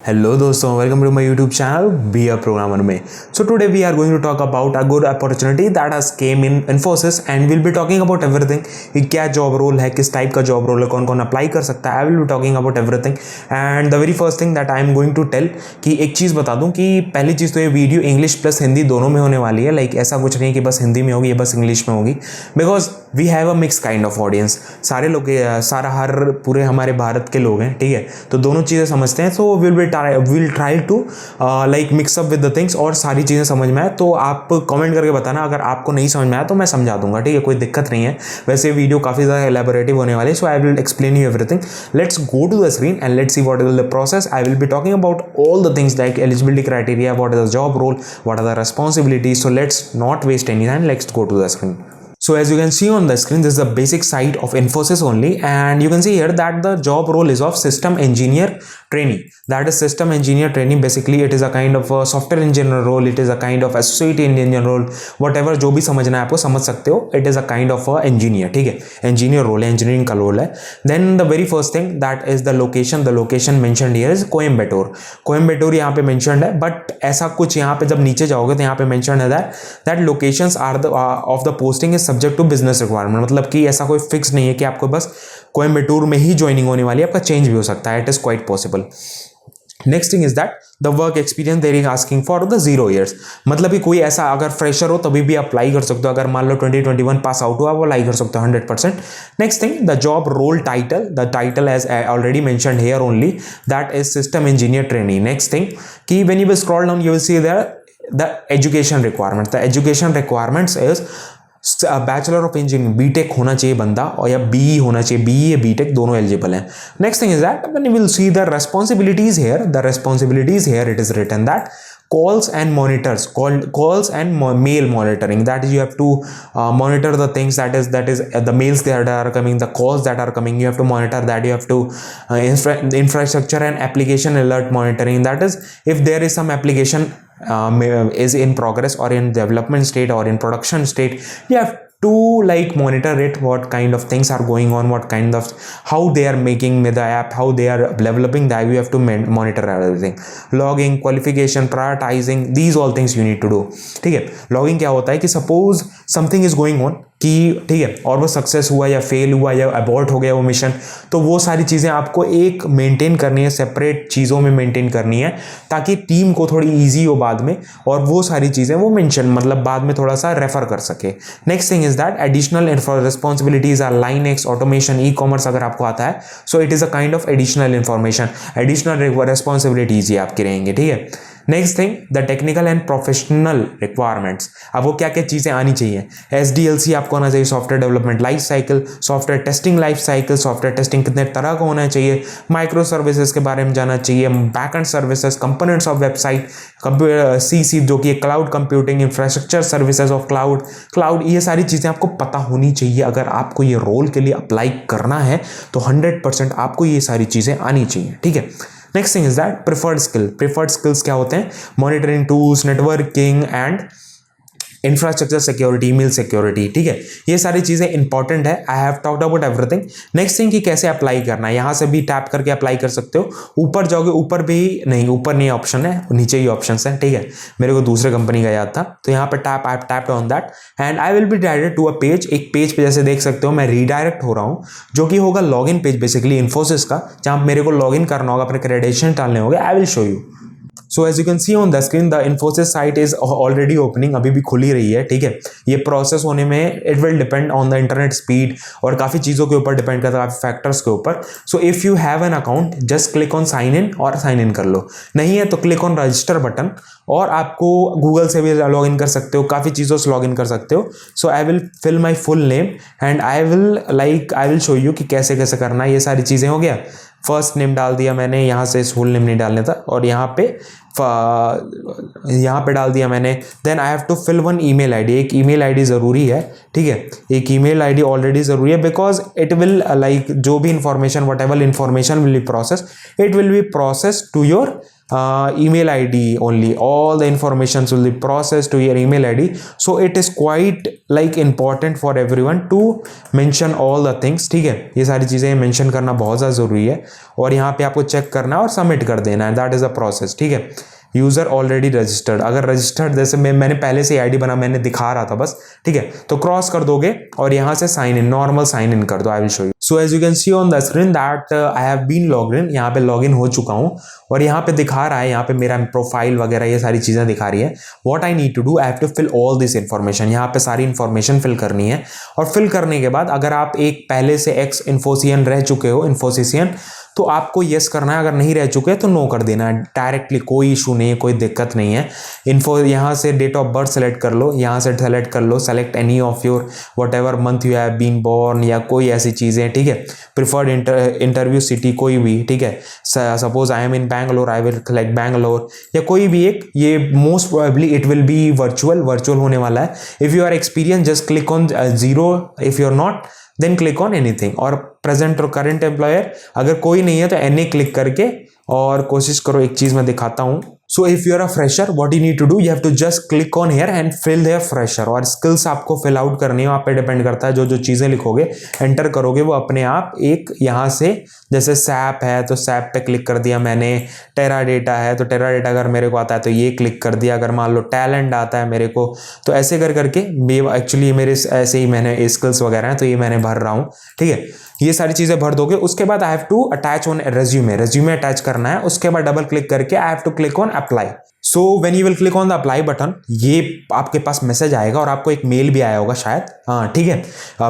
Hello दोस्तों, welcome to my YouTube channel Be a Programmer में. So today we are going to talk about a good opportunity that has came in Infosys and we'll be talking about everything कि क्या job role है, किस type का job role है, कौन कौन apply कर सकता है. I will be talking about everything and the very first thing that I am going to tell कि एक चीज़ बता दूं कि पहली चीज़ तो ये वीडियो इंग्लिश प्लस हिंदी दोनों में होने वाली है. लाइक ऐसा कुछ नहीं कि बस हिंदी में होगी या बस इंग्लिश में होगी, because we have a mix kind of audience. सारे लोग हर पूरे हमारे भारत के लोग हैं, ठीक है, तो दोनों चीज़ें समझते हैं. तो will try to like mix up with the things और सारी चीज़ें समझ में आए तो आप कमेंट करके बताना. अगर आपको नहीं समझ में आया तो मैं समझा दूंगा, ठीक है, कोई दिक्कत नहीं है. वैसे वीडियो काफ़ी ज़्यादा एलैबोरेटिव होने वाली है, so I will explain you everything. Let's go to the screen and let's see what is the process. I will be talking about all the things like eligibility criteria, what is the job role, what are the responsibilities. So let's not waste any time. Let's go to the screen. So as you can see on the screen, this is the basic site of Infosys only, and you can see here that the job role is of system engineer trainee. That is system engineer trainee. Basically it is a kind of a software engineer role, it is a kind of associate engineer role, whatever जो भी समझना है आपको समझ सकते हो. It is a kind of a engineer, ठीक है, engineer role है, engineering का role है. Then the very first thing that is the location mentioned here is Coimbatore यहाँ पे mentioned है, but ऐसा कुछ यहाँ पे जब नीचे जाओगे तो यहाँ पे mentioned है that locations are the of the posting is subject to business requirement. मतलब कि ऐसा कोई फिक्स नहीं है कि आपको बस कोयम्बटूर में ही ज्वाइनिंग होने वाली है, आपका चेंज भी हो सकता है. It is quite possible. Next thing is that the work experience there is asking for the 0 years. मतलब कि कोई ऐसा अगर फ्रेशर हो तभी भी अप्लाई कर सकते हो. अगर मान लो 2021 पास आउट हो, आप अप्लाई कर सकते हो 100%. Next thing the job role title, the title as already mentioned here only, that is system engineer trainee. Next thing कि when you will scroll down you will see there the education requirements. The education requirements is bachelor of engineering, BTech होना चाहिए बंदा, और या be होना चाहिए. Be या BTech दोनों एलिजिबल हैं. Next thing is that when you will see the responsibilities here, it is written that calls and monitors, calls and mail monitoring, that is you have to monitor the things that is the mails that are coming, the calls that are coming, you have to monitor that. You have to infrastructure and application alert monitoring, that is if there is some application is in progress or in development state or in production state, you have to like monitor it, what kind of things are going on, what kind of how they are making the app, how they are developing the app. You have to monitor everything. Logging, qualification, prioritizing, these all things you need to do, ठीक है. Logging क्या होता है कि suppose something is going on, कि ठीक है, और वो सक्सेस हुआ या फेल हुआ या अबॉर्ट हो गया वो मिशन, तो वो सारी चीज़ें आपको एक मेंटेन करनी है, सेपरेट चीज़ों में मेंटेन करनी है, ताकि टीम को थोड़ी इजी हो बाद में, और वो सारी चीज़ें वो मेंशन मतलब बाद में थोड़ा सा रेफर कर सके. Next thing is that additional responsibilities are Linux, automation, e commerce अगर आपको आता है, so it is a kind of additional information, additional responsibilities ये आपकी रहेंगी, ठीक है. Next thing the technical and professional requirements. अब वो क्या क्या चीज़ें आनी चाहिए. SDLC आपको आना चाहिए, software development life cycle, software testing life cycle, software testing कितने तरह का होना चाहिए, माइक्रो सर्विसेज के बारे में जानना चाहिए, backend services, components of website, CC जो कि cloud computing, infrastructure services of cloud, ये सारी चीज़ें आपको पता होनी चाहिए. अगर आपको ये रोल के लिए अप्लाई करना है तो 100% आपको ये सारी चीज़ें आनी चाहिए, ठीक है. Next thing is that preferred skills क्या होते हैं, monitoring tools, networking and infrastructure security, email security, ठीक है. ये सारी चीज़ें इंपॉर्टेंट है. आई have talked about everything. Next thing कि कैसे अप्लाई करना है, यहाँ से भी टैप करके अप्लाई कर सकते हो. ऊपर जाओगे, ऊपर नहीं ऑप्शन है, नीचे ही ऑप्शन है, ठीक है. मेरे को दूसरे कंपनी का याद था, तो यहाँ पे tap on that and I will be direct to a page. एक पेज पे जैसे देख सकते हो मैं रीडायरेक्ट हो रहा हूँ, जो कि होगा लॉगिन पेज बेसिकली इन्फोसिस का, जहाँ मेरे को लॉगिन करना होगा, अपने क्रेडेंशियल डालने होंगे. आई will show you. So as you can see on the screen, the Infosys site is already opening, अभी भी खुली रही है, ठीक है. ये प्रोसेस होने में it will depend on the internet speed और काफ़ी चीज़ों के ऊपर डिपेंड करता है, काफ़ी फैक्टर्स के ऊपर. So if you have an account, just click on sign in और साइन इन कर लो. नहीं है तो क्लिक ऑन रजिस्टर बटन, और आपको गूगल से भी लॉग इन कर सकते हो, काफ़ी चीज़ों से लॉग इन कर सकते हो. So I will fill my full name and I will show you कि कैसे कैसे करना है. ये सारी चीज़ें हो गया. फर्स्ट नेम डाल दिया मैंने, यहाँ से फुल नेम नहीं डालने था, और यहाँ पे यहाँ पे डाल दिया मैंने। Then I have to fill one email ID, एक ईमेल आईडी ज़रूरी है, ठीक है, एक ईमेल आईडी ऑलरेडी ज़रूरी है, बिकॉज इट विल लाइक जो भी information whatever information will be process, it will be process to your email ID only. All the informations will be processed to your email ID, so it is quite like important for everyone to mention all the things, ठीक है। ये सारी चीज़ें mention करना बहुत ज़्यादा ज़रूरी है और यहाँ पे आपको चेक करना है और सबमिट कर देना है, दैट इज़ अ प्रोसेस, ठीक है। यूज़र ऑलरेडी रजिस्टर्ड, अगर रजिस्टर्ड जैसे मैंने पहले से आईडी बना, मैंने दिखा रहा था बस, ठीक है, तो क्रॉस कर दोगे और यहाँ से sign in, normal sign in कर दो। I will show you. So as you can see on the screen that I have been log in, यहाँ पे लॉग इन हो चुका हूँ और यहाँ पे दिखा रहा है, यहाँ पे मेरा प्रोफाइल वगैरह ये सारी चीज़ें दिखा रही है। What I need to do, I have to fill all this information, यहाँ पे सारी इन्फॉर्मेशन फिल करनी है और फिल करने के बाद अगर आप एक पहले से एक्स इन्फोसियन रह चुके हो, इन्फोसिसियन, तो आपको येस करना है, अगर नहीं रह चुके तो नो कर देना है डायरेक्टली, कोई इशू नहीं है, कोई दिक्कत नहीं है। इन्फो यहाँ से डेट ऑफ बर्थ सेलेक्ट कर लो, यहाँ से सेलेक्ट कर लो, select any of your whatever month you have been born या कोई ऐसी चीज़ें, ठीक है। प्रिफर्ड इंटरव्यू सिटी कोई भी, ठीक है, suppose I am in Bangalore, I will select Bangalore या कोई भी एक, ये most probably it will be virtual होने वाला है। If you are experience just click on 0, if you are not then click on anything. और प्रेजेंट और करंट एम्प्लॉयर अगर कोई नहीं है तो एनी क्लिक करके और कोशिश करो, एक चीज़ मैं दिखाता हूँ। So if you are a fresher, what you need to do, you have to just click on here and fill there fresher. और स्किल्स आपको फिल आउट करनी है, आप पे डिपेंड करता है, जो जो चीज़ें लिखोगे एंटर करोगे वो अपने आप एक यहाँ से, जैसे सैप है तो सैप पे क्लिक कर दिया मैंने, टेरा डेटा है तो टेरा डेटा अगर मेरे को आता है तो ये क्लिक कर दिया, अगर मान लो टैलेंट आता है मेरे को तो ऐसे कर करके एक्चुअली मेरे ऐसे ही मैंने स्किल्स वगैरह हैं तो ये मैंने भर रहा हूँ, ठीक है। ये सारी चीज़ें भर दोगे, उसके बाद I have to attach on resume attach करना है, उसके बाद डबल क्लिक करके I have to click on apply. So when you will click on the apply button, ये आपके पास मैसेज आएगा और आपको एक मेल भी आया होगा शायद, हाँ ठीक है,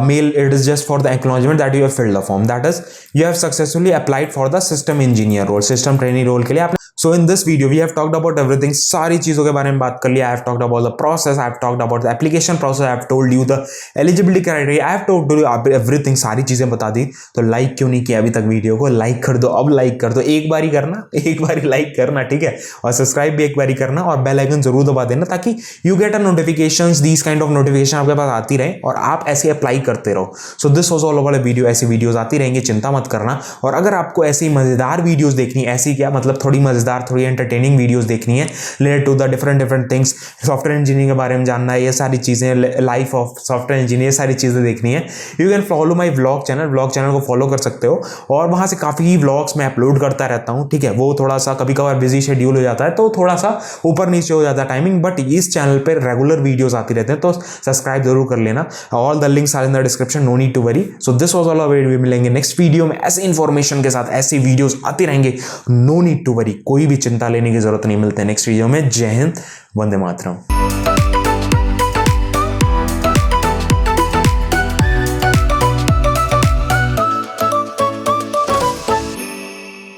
mail, it is just for the acknowledgement that you have filled the form, that is you have successfully applied for the system engineer role, system training role के लिए आपने। So in this video we have talked about everything, सारी चीज़ों के बारे में बात कर लिया। I have talked about the process, I have talked about the application process, I have told you the eligibility criteria, I have told you everything, सारी चीज़ें बता दी। तो लाइक क्यों नहीं किया अभी तक वीडियो को, लाइक कर दो, अब लाइक कर दो, एक बार ही करना, एक बार ही लाइक करना, ठीक है, और सब्सक्राइब भी एक बार ही करना और बेल आइकन जरूर दबा देना ताकि you get a notifications, these kind of notification आपके पास आती रहे और आप ऐसे अप्लाई करते रहो। सो this was all about video, ऐसी वीडियोस आती रहेंगी, चिंता मत करना। और अगर आपको ऐसी मजेदार वीडियोस देखनी, ऐसी क्या मतलब थोड़ी मजेदार, थोड़ी एंटरटेनिंग वीडियोस देखनी है related to the different things, software engineering के बारे में जानना है, ये सारी चीजें, लाइफ ऑफ सॉफ्टवेयर इंजीनियर, सारी चीजें देखनी है, you can follow my vlog channel को फॉलो कर सकते हो और वहां से काफी व्लॉग्स मैं अपलोड करता रहता हूं, ठीक है। वो थोड़ा सा कभी कभार बिजी शेड्यूल हो जाता है तो थोड़ा सा ऊपर नीचे हो जाता है टाइमिंग, बट इस चैनल पर रेगुलर वीडियोस आती रहते हैं, तो सब्सक्राइब जरूर कर लेना। All the links are in the description, no need to worry. So this was all about, मिलेंगे नेक्स्ट वीडियो में ऐसे इंफॉर्मेशन के साथ, ऐसी वीडियोस आती रहेंगे, नो नीड टू वरी, कोई भी चिंता लेने की जरूरत नहीं। मिलते हैं नेक्स्ट वीडियो में। जय हिंद, वंदे मातरम।